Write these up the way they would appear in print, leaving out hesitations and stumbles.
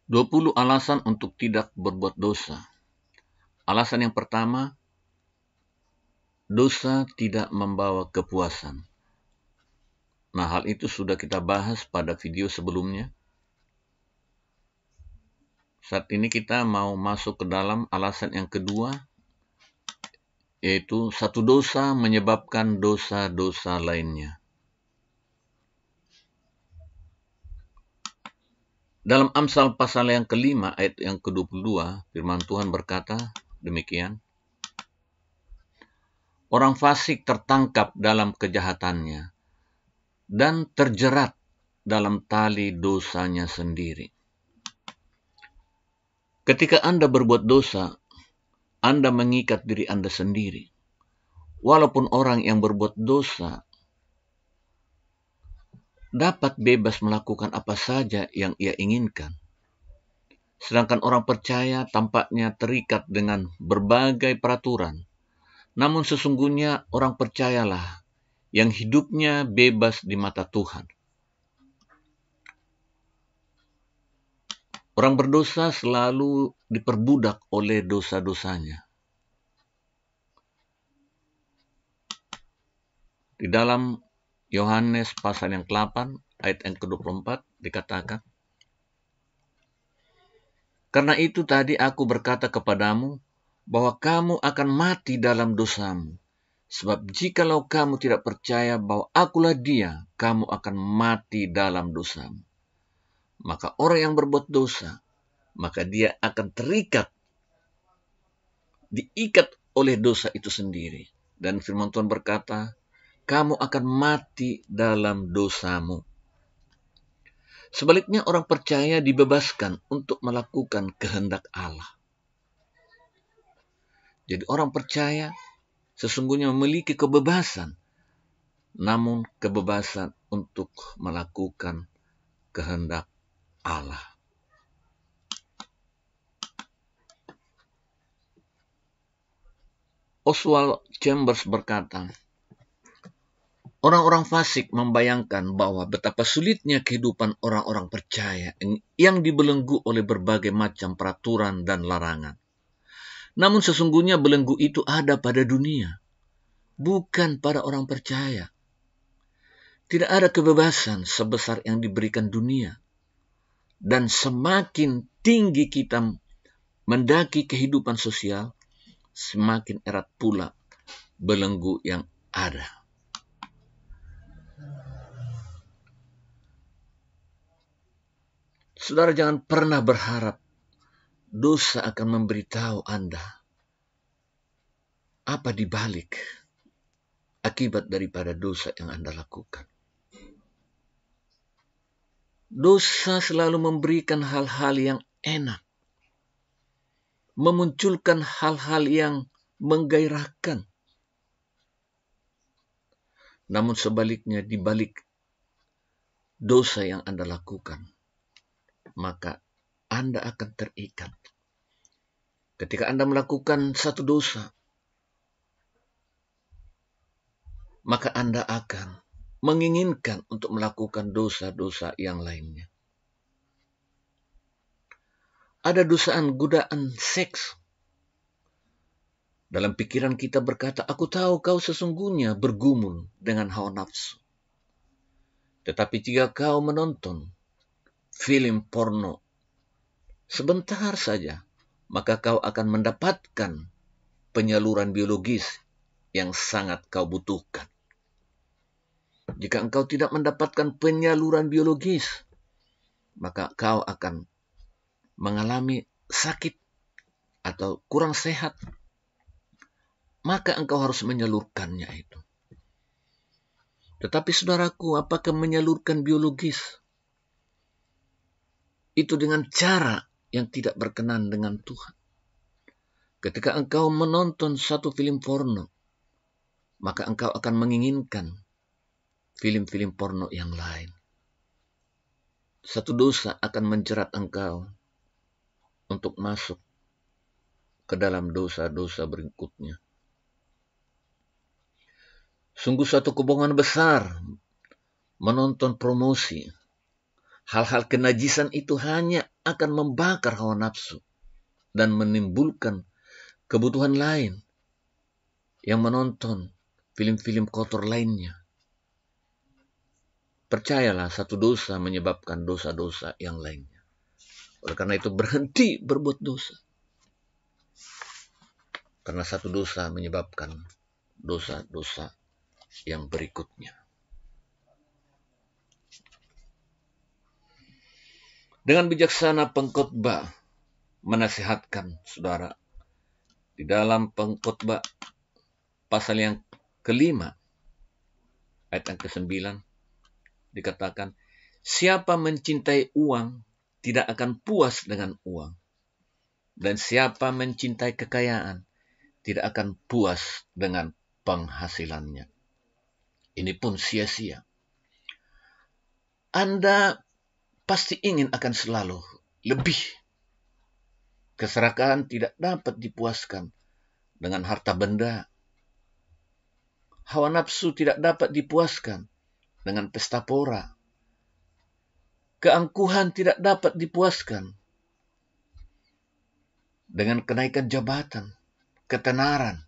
20 alasan untuk tidak berbuat dosa. Alasan yang pertama, dosa tidak membawa kepuasan. Nah, hal itu sudah kita bahas pada video sebelumnya. Saat ini kita mau masuk ke dalam alasan yang kedua, yaitu satu dosa menyebabkan dosa-dosa lainnya. Dalam Amsal pasal yang kelima, ayat yang ke-22, firman Tuhan berkata demikian, orang fasik tertangkap dalam kejahatannya dan terjerat dalam tali dosanya sendiri. Ketika Anda berbuat dosa, Anda mengikat diri Anda sendiri. Walaupun orang yang berbuat dosa dapat bebas melakukan apa saja yang ia inginkan, sedangkan orang percaya tampaknya terikat dengan berbagai peraturan. Namun sesungguhnya orang percayalah yang hidupnya bebas di mata Tuhan. Orang berdosa selalu diperbudak oleh dosa-dosanya. Di dalam Yohanes pasal yang ke-8, ayat yang ke-24 dikatakan, karena itu tadi aku berkata kepadamu, bahwa kamu akan mati dalam dosamu. Sebab jikalau kamu tidak percaya bahwa akulah dia, kamu akan mati dalam dosamu. Maka orang yang berbuat dosa, maka dia akan diikat oleh dosa itu sendiri. Dan firman Tuhan berkata, kamu akan mati dalam dosamu. Sebaliknya orang percaya dibebaskan untuk melakukan kehendak Allah. Jadi orang percaya sesungguhnya memiliki kebebasan, namun kebebasan untuk melakukan kehendak Allah. Oswald Chambers berkata, orang-orang fasik membayangkan bahwa betapa sulitnya kehidupan orang-orang percaya yang dibelenggu oleh berbagai macam peraturan dan larangan. Namun sesungguhnya belenggu itu ada pada dunia, bukan pada orang percaya. Tidak ada kebebasan sebesar yang diberikan dunia. Dan semakin tinggi kita mendaki kehidupan sosial, semakin erat pula belenggu yang ada. Saudara jangan pernah berharap dosa akan memberitahu Anda apa dibalik akibat daripada dosa yang Anda lakukan. Dosa selalu memberikan hal-hal yang enak, memunculkan hal-hal yang menggairahkan. Namun sebaliknya di balik dosa yang Anda lakukan, maka Anda akan terikat. Ketika Anda melakukan satu dosa, maka Anda akan menginginkan untuk melakukan dosa-dosa yang lainnya. Ada godaan seks. Dalam pikiran kita berkata, aku tahu kau sesungguhnya bergumul dengan hawa nafsu. Tetapi jika kau menonton film porno sebentar saja, maka kau akan mendapatkan penyaluran biologis yang sangat kau butuhkan. Jika engkau tidak mendapatkan penyaluran biologis, maka kau akan mengalami sakit atau kurang sehat. Maka engkau harus menyalurkannya itu. Tetapi saudaraku, apakah menyalurkan biologis itu dengan cara yang tidak berkenan dengan Tuhan? Ketika engkau menonton satu film porno, maka engkau akan menginginkan film-film porno yang lain. Satu dosa akan menjerat engkau untuk masuk ke dalam dosa-dosa berikutnya. Sungguh satu kebohongan besar menonton promosi Hal-hal kenajisan itu hanya akan membakar hawa nafsu dan menimbulkan kebutuhan lain yang menonton film-film kotor lainnya. Percayalah, satu dosa menyebabkan dosa-dosa yang lainnya. Oleh karena itu berhenti berbuat dosa. Karena satu dosa menyebabkan dosa-dosa yang berikutnya. Dengan bijaksana pengkhotbah menasihatkan saudara. Di dalam pengkhotbah pasal yang ke-5, ayat yang ke-9, dikatakan, siapa mencintai uang tidak akan puas dengan uang. Dan siapa mencintai kekayaan tidak akan puas dengan penghasilannya. Ini pun sia-sia. Anda pasti ingin akan selalu lebih. Keserakahan tidak dapat dipuaskan dengan harta benda. Hawa nafsu tidak dapat dipuaskan dengan pesta pora. Keangkuhan tidak dapat dipuaskan dengan kenaikan jabatan, ketenaran.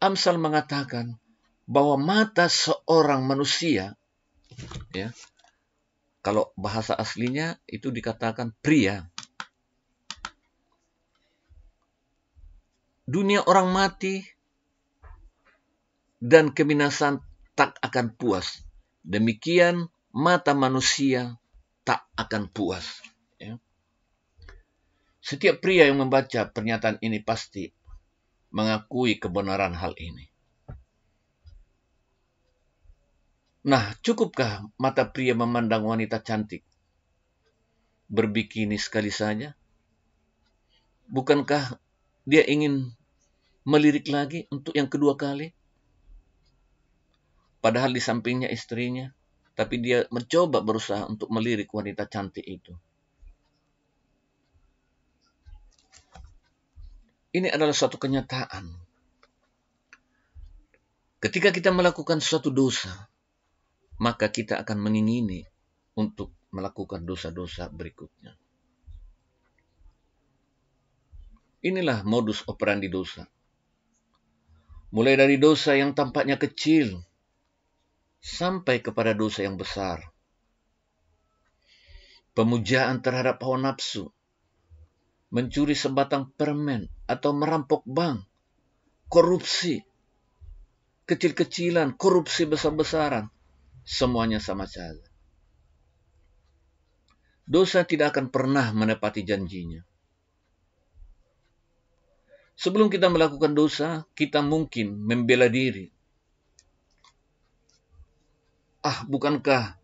Amsal mengatakan bahwa mata seorang manusia, ya, kalau bahasa aslinya itu dikatakan pria. Dunia orang mati dan kebinasan tak akan puas. Demikian mata manusia tak akan puas. Ya. Setiap pria yang membaca pernyataan ini pasti mengakui kebenaran hal ini. Nah, cukupkah mata pria memandang wanita cantik berbikini sekali saja? Bukankah dia ingin melirik lagi untuk yang kedua kali? Padahal di sampingnya istrinya, tapi dia mencoba berusaha untuk melirik wanita cantik itu. Ini adalah suatu kenyataan. Ketika kita melakukan suatu dosa, maka kita akan mengingini untuk melakukan dosa-dosa berikutnya. Inilah modus operandi dosa. Mulai dari dosa yang tampaknya kecil, sampai kepada dosa yang besar. Pemujaan terhadap hawa nafsu, mencuri sebatang permen atau merampok bank, korupsi, kecil-kecilan, korupsi besar-besaran, semuanya sama saja. Dosa tidak akan pernah menepati janjinya. Sebelum kita melakukan dosa, kita mungkin membela diri. Bukankah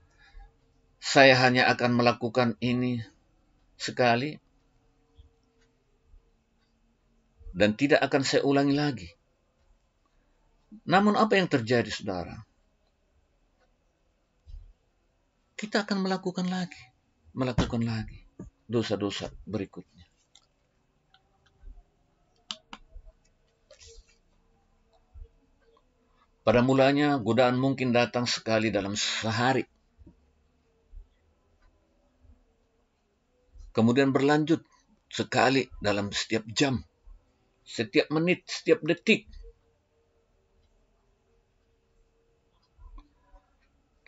saya hanya akan melakukan ini sekali dan tidak akan saya ulangi lagi. Namun apa yang terjadi, saudara? Kita akan melakukan lagi dosa-dosa berikutnya. Pada mulanya, godaan mungkin datang sekali dalam sehari. Kemudian berlanjut sekali dalam setiap jam, setiap menit, setiap detik.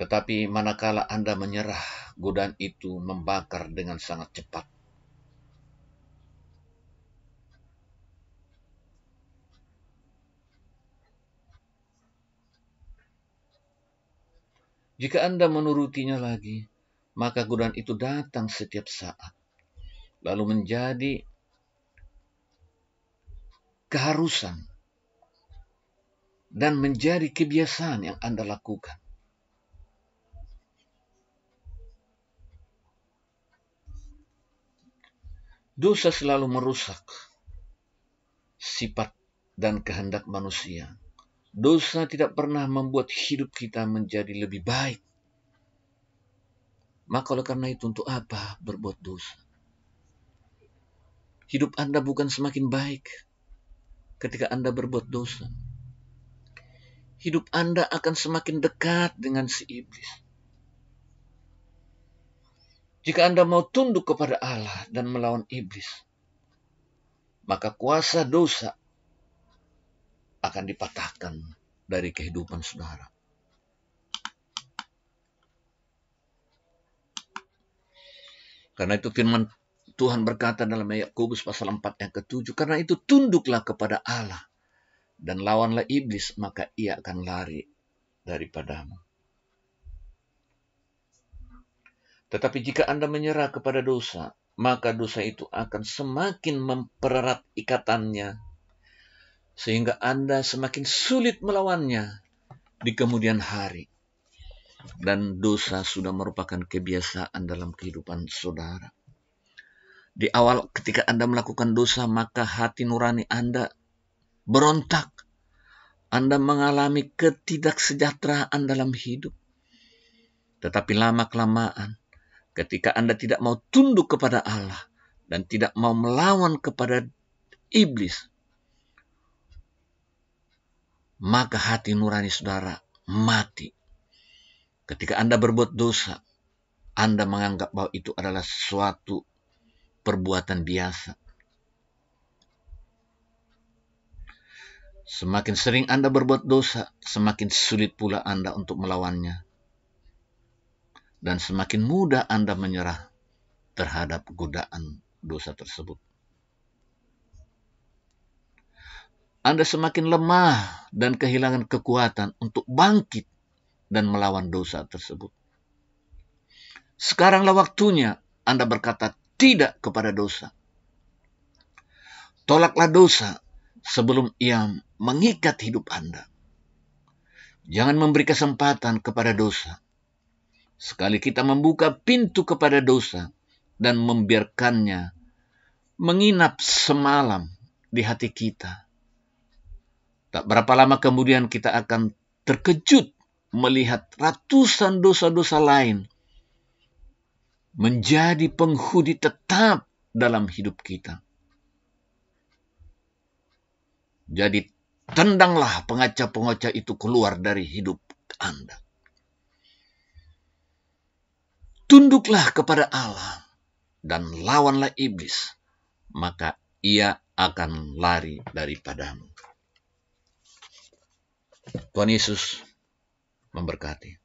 Tetapi manakala Anda menyerah, godaan itu membakar dengan sangat cepat. Jika Anda menurutinya lagi, maka godaan itu datang setiap saat, lalu menjadi keharusan dan menjadi kebiasaan yang Anda lakukan. Dosa selalu merusak sifat dan kehendak manusia. Dosa tidak pernah membuat hidup kita menjadi lebih baik. Maka oleh karena itu, untuk apa berbuat dosa? Hidup Anda bukan semakin baik ketika Anda berbuat dosa. Hidup Anda akan semakin dekat dengan si iblis. Jika Anda mau tunduk kepada Allah dan melawan iblis, maka kuasa dosa akan dipatahkan dari kehidupan saudara. Karena itu firman Tuhan berkata dalam Yakobus pasal 4 yang ke-7, karena itu tunduklah kepada Allah dan lawanlah iblis, maka ia akan lari daripadamu. Tetapi jika Anda menyerah kepada dosa, maka dosa itu akan semakin mempererat ikatannya, sehingga Anda semakin sulit melawannya di kemudian hari. Dan dosa sudah merupakan kebiasaan dalam kehidupan saudara. Di awal ketika Anda melakukan dosa, maka hati nurani Anda berontak. Anda mengalami ketidaksejahteraan dalam hidup. Tetapi lama-kelamaan, ketika Anda tidak mau tunduk kepada Allah dan tidak mau melawan kepada iblis, maka hati nurani saudara mati. Ketika Anda berbuat dosa, Anda menganggap bahwa itu adalah suatu perbuatan biasa. Semakin sering Anda berbuat dosa, semakin sulit pula Anda untuk melawannya. Dan semakin mudah Anda menyerah terhadap godaan dosa tersebut. Anda semakin lemah dan kehilangan kekuatan untuk bangkit dan melawan dosa tersebut. Sekaranglah waktunya Anda berkata tidak kepada dosa. Tolaklah dosa sebelum ia mengikat hidup Anda. Jangan memberi kesempatan kepada dosa. Sekali kita membuka pintu kepada dosa dan membiarkannya menginap semalam di hati kita, tak berapa lama kemudian kita akan terkejut melihat ratusan dosa-dosa lain menjadi penghuni tetap dalam hidup kita. Jadi tendanglah pengacau-pengacau itu keluar dari hidup Anda. Tunduklah kepada Allah dan lawanlah iblis, maka ia akan lari daripadamu. Tuhan Yesus memberkati.